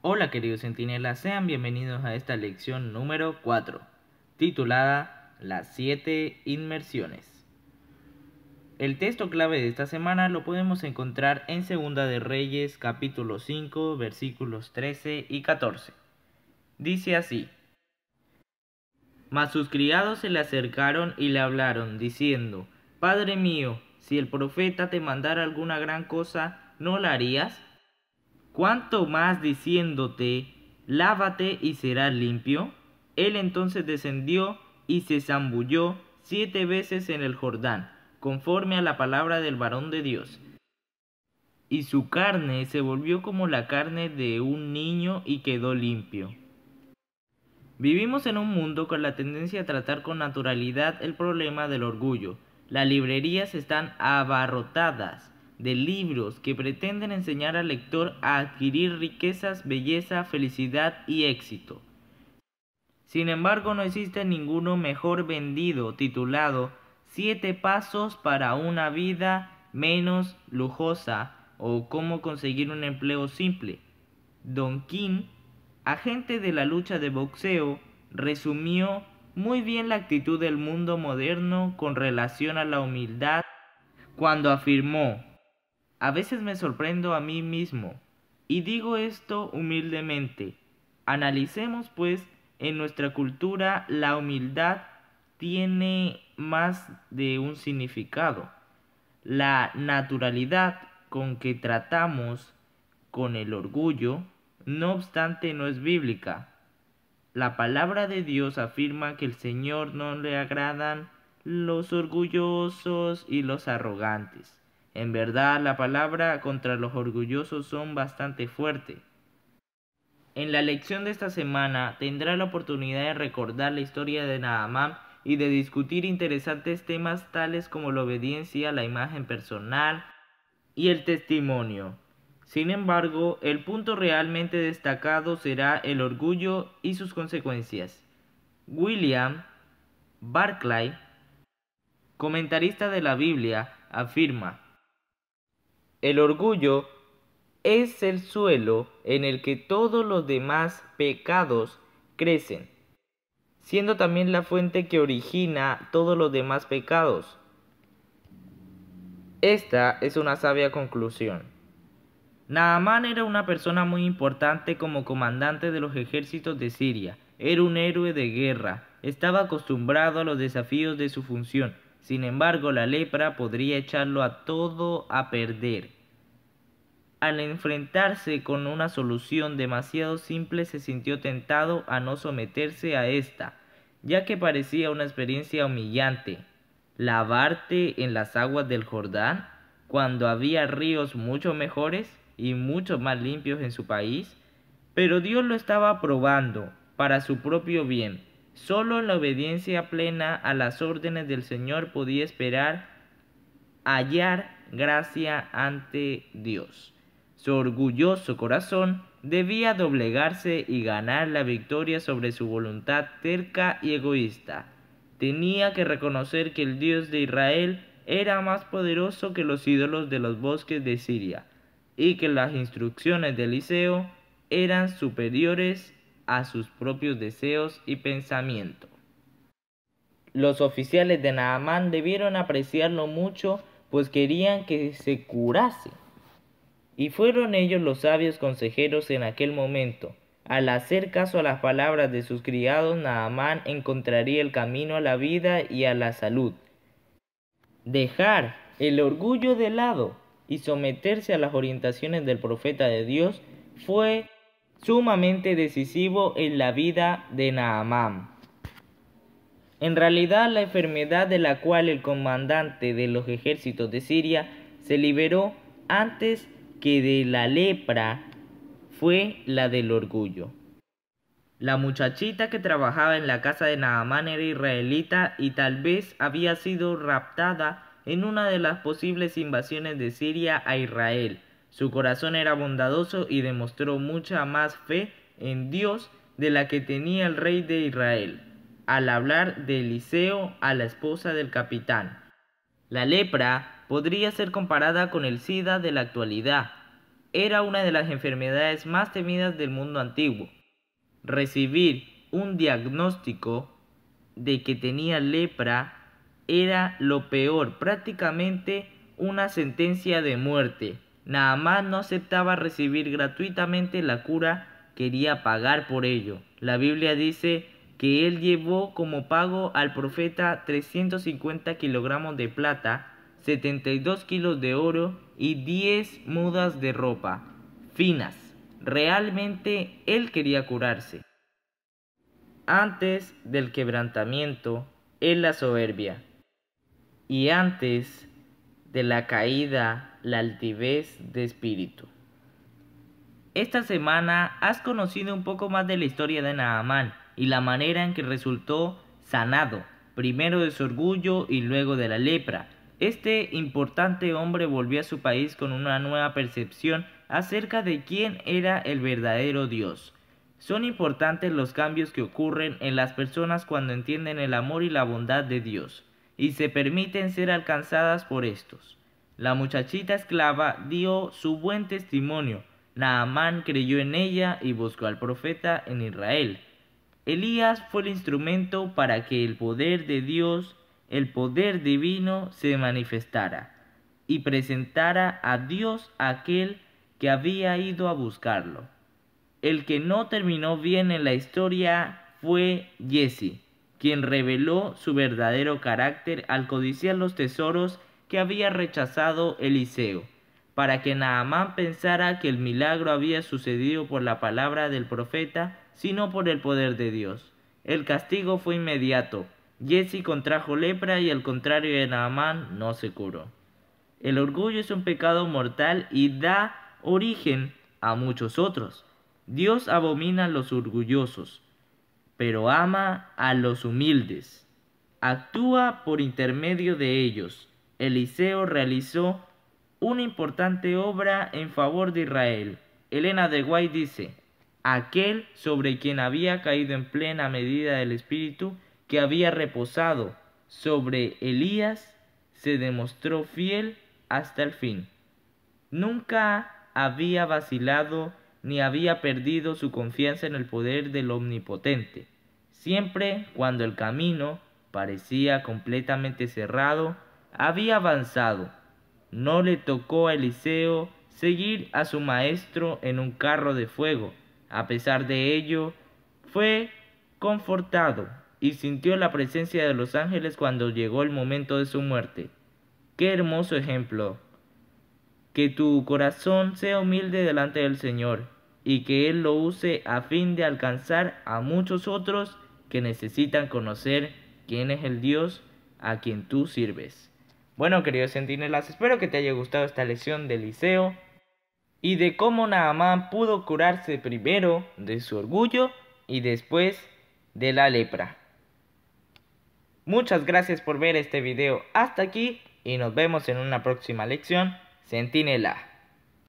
Hola queridos centinelas, sean bienvenidos a esta lección número 4, titulada Las 7 inmersiones. El texto clave de esta semana lo podemos encontrar en Segunda de Reyes, capítulo 5, versículos 13 y 14. Dice así: Mas sus criados se le acercaron y le hablaron, diciendo: Padre mío, si el profeta te mandara alguna gran cosa, ¿no la harías? ¿Cuánto más diciéndote, lávate y serás limpio? Él entonces descendió y se zambulló 7 veces en el Jordán, conforme a la palabra del varón de Dios. Y su carne se volvió como la carne de un niño y quedó limpio. Vivimos en un mundo con la tendencia a tratar con naturalidad el problema del orgullo. Las librerías están abarrotadas de libros que pretenden enseñar al lector a adquirir riquezas, belleza, felicidad y éxito. Sin embargo, no existe ninguno mejor vendido titulado 7 pasos para una vida menos lujosa o cómo conseguir un empleo simple. Don King, agente de la lucha de boxeo, resumió muy bien la actitud del mundo moderno con relación a la humildad cuando afirmó: a veces me sorprendo a mí mismo, y digo esto humildemente. Analicemos pues, en nuestra cultura la humildad tiene más de un significado. La naturalidad con que tratamos con el orgullo, no obstante, no es bíblica. La palabra de Dios afirma que al Señor no le agradan los orgullosos y los arrogantes. En verdad, la palabra contra los orgullosos son bastante fuerte. En la lección de esta semana tendrá la oportunidad de recordar la historia de Naamán y de discutir interesantes temas tales como la obediencia, la imagen personal y el testimonio. Sin embargo, el punto realmente destacado será el orgullo y sus consecuencias. William Barclay, comentarista de la Biblia, afirma: el orgullo es el suelo en el que todos los demás pecados crecen, siendo también la fuente que origina todos los demás pecados. Esta es una sabia conclusión. Naamán era una persona muy importante como comandante de los ejércitos de Siria. Era un héroe de guerra. Estaba acostumbrado a los desafíos de su función. Sin embargo, la lepra podría echarlo a todo a perder. Al enfrentarse con una solución demasiado simple, se sintió tentado a no someterse a esta, ya que parecía una experiencia humillante. ¿Lavarte en las aguas del Jordán, cuando había ríos mucho mejores y mucho más limpios en su país? Pero Dios lo estaba probando para su propio bien. Solo en la obediencia plena a las órdenes del Señor podía esperar hallar gracia ante Dios. Su orgulloso corazón debía doblegarse y ganar la victoria sobre su voluntad terca y egoísta. Tenía que reconocer que el Dios de Israel era más poderoso que los ídolos de los bosques de Siria, y que las instrucciones de Eliseo eran superiores a sus propios deseos y pensamientos. Los oficiales de Naamán debieron apreciarlo mucho, pues querían que se curase. Y fueron ellos los sabios consejeros en aquel momento. Al hacer caso a las palabras de sus criados, Naamán encontraría el camino a la vida y a la salud. Dejar el orgullo de lado y someterse a las orientaciones del profeta de Dios fue sumamente decisivo en la vida de Naamán. En realidad, la enfermedad de la cual el comandante de los ejércitos de Siria se liberó antes que de la lepra fue la del orgullo. La muchachita que trabajaba en la casa de Naamán era israelita y tal vez había sido raptada en una de las posibles invasiones de Siria a Israel. Su corazón era bondadoso y demostró mucha más fe en Dios de la que tenía el rey de Israel, al hablar de Eliseo a la esposa del capitán. La lepra podría ser comparada con el SIDA de la actualidad. era una de las enfermedades más temidas del mundo antiguo. Recibir un diagnóstico de que tenía lepra era lo peor, prácticamente una sentencia de muerte. Naamán no aceptaba recibir gratuitamente la cura, quería pagar por ello. La Biblia dice que él llevó como pago al profeta 350 kilogramos de plata, 72 kilos de oro y 10 mudas de ropa finas. Realmente él quería curarse. Antes del quebrantamiento es la soberbia, y antes de la caída la altivez de espíritu. Esta semana has conocido un poco más de la historia de Naamán y la manera en que resultó sanado, primero de su orgullo y luego de la lepra. Este importante hombre volvió a su país con una nueva percepción acerca de quién era el verdadero Dios. Son importantes los cambios que ocurren en las personas cuando entienden el amor y la bondad de Dios y se permiten ser alcanzadas por estos. La muchachita esclava dio su buen testimonio. Naamán creyó en ella y buscó al profeta en Israel. Elías fue el instrumento para que el poder de Dios, el poder divino, se manifestara y presentara a Dios a aquel que había ido a buscarlo. El que no terminó bien en la historia fue Jesse, quien reveló su verdadero carácter al codiciar los tesoros que había rechazado Eliseo, para que Naamán pensara que el milagro había sucedido por la palabra del profeta, sino por el poder de Dios. El castigo fue inmediato. Jesse contrajo lepra y al contrario de Naamán no se curó. El orgullo es un pecado mortal y da origen a muchos otros. Dios abomina a los orgullosos, pero ama a los humildes. Actúa por intermedio de ellos. Eliseo realizó una importante obra en favor de Israel. Elena de White dice: aquel sobre quien había caído en plena medida el espíritu que había reposado sobre Elías se demostró fiel hasta el fin. Nunca había vacilado ni había perdido su confianza en el poder del Omnipotente. Siempre cuando el camino parecía completamente cerrado, había avanzado. No le tocó a Eliseo seguir a su maestro en un carro de fuego. A pesar de ello, fue confortado y sintió la presencia de los ángeles cuando llegó el momento de su muerte. ¡Qué hermoso ejemplo! Que tu corazón sea humilde delante del Señor y que Él lo use a fin de alcanzar a muchos otros que necesitan conocer quién es el Dios a quien tú sirves. Bueno, queridos centinelas, espero que te haya gustado esta lección de Eliseo y de cómo Naamán pudo curarse primero de su orgullo y después de la lepra. Muchas gracias por ver este video hasta aquí y nos vemos en una próxima lección centinela.